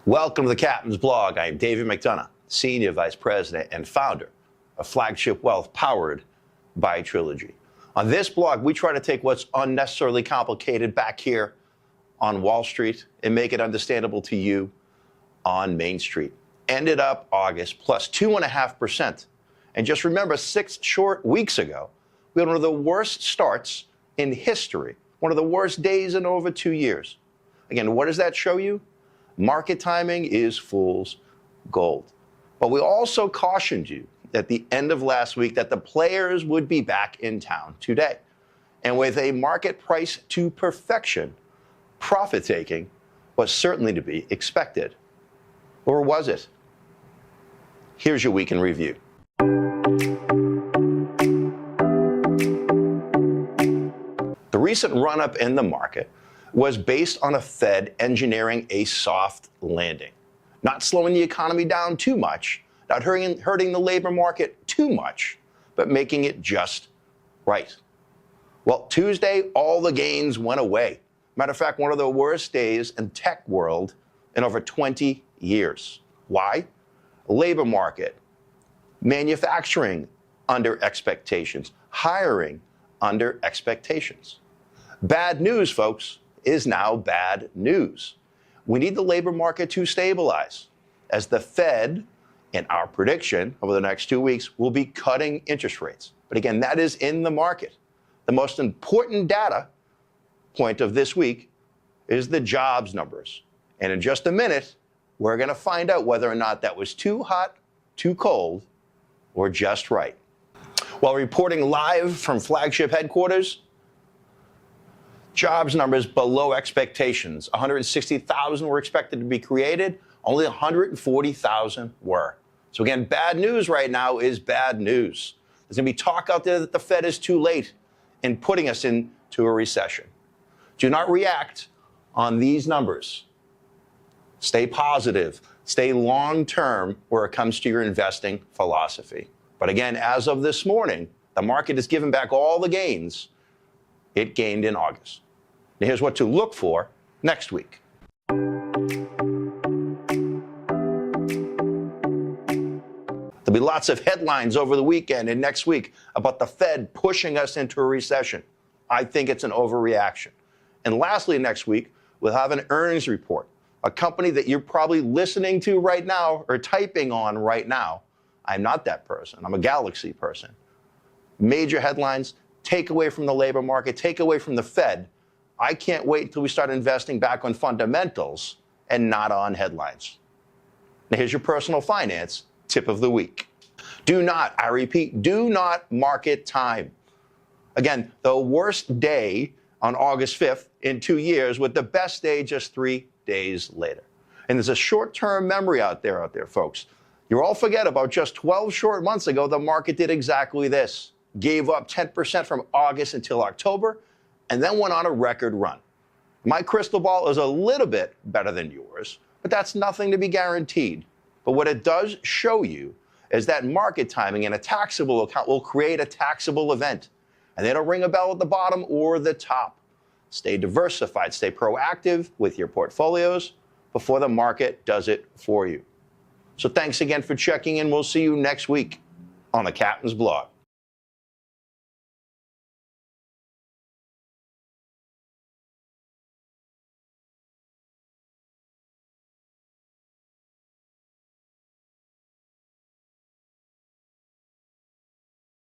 Welcome to the Captain's Blog. I'm David McDonough, Senior Vice President and founder of Flagship Wealth, powered by Trilogy. On this blog, we try to take what's unnecessarily complicated back here on Wall Street and make it understandable to you on Main Street. Ended up August plus 2.5%. And just remember, 6 short weeks ago, we had one of the worst starts in history, one of the worst days in over 2 years. Again, what does that show you? Market timing is fool's gold. But we also cautioned you at the end of last week that the players would be back in town today. And with a market price to perfection, profit taking was certainly to be expected. Or was it? Here's your week in review. The recent run-up in the market was based on a Fed engineering a soft landing, not slowing the economy down too much, not hurting the labor market too much, but making it just right. Well, Tuesday, all the gains went away. Matter of fact, one of the worst days in tech world in over 20 years. Why? Labor market, manufacturing under expectations, hiring under expectations. Bad news, folks, is now bad news. We need the labor market to stabilize, as the Fed, in our prediction over the next 2 weeks, will be cutting interest rates. But again, that is in the market. The most important data point of this week is the jobs numbers. And in just a minute, we're going to find out whether or not that was too hot, too cold, or just right. While reporting live from Flagship headquarters, jobs numbers below expectations. 160,000 were expected to be created. Only 140,000 were. So again, bad news right now is bad news. There's going to be talk out there that the Fed is too late in putting us into a recession. Do not react on these numbers. Stay positive. Stay long-term where it comes to your investing philosophy. But again, as of this morning, the market has given back all the gains it gained in August. Now here's what to look for next week. There'll be lots of headlines over the weekend and next week about the Fed pushing us into a recession. I think it's an overreaction. And lastly, next week, we'll have an earnings report, a company that you're probably listening to right now or typing on right now. I'm not that person. I'm a Galaxy person. Major headlines, takeaway from the labor market, takeaway from the Fed. I can't wait until we start investing back on fundamentals and not on headlines. Now here's your personal finance tip of the week. Do not, I repeat, do not market time. Again, the worst day on August 5th in 2 years with the best day just 3 days later. And there's a short-term memory out there, folks. You all forget about just 12 short months ago, the market did exactly this. Gave up 10% from August until October, and then went on a record run. My crystal ball is a little bit better than yours, but that's nothing to be guaranteed. But what it does show you is that market timing in a taxable account will create a taxable event, and it'll ring a bell at the bottom or the top. Stay diversified, stay proactive with your portfolios before the market does it for you. So thanks again for checking in. We'll see you next week on the Captain's Blog.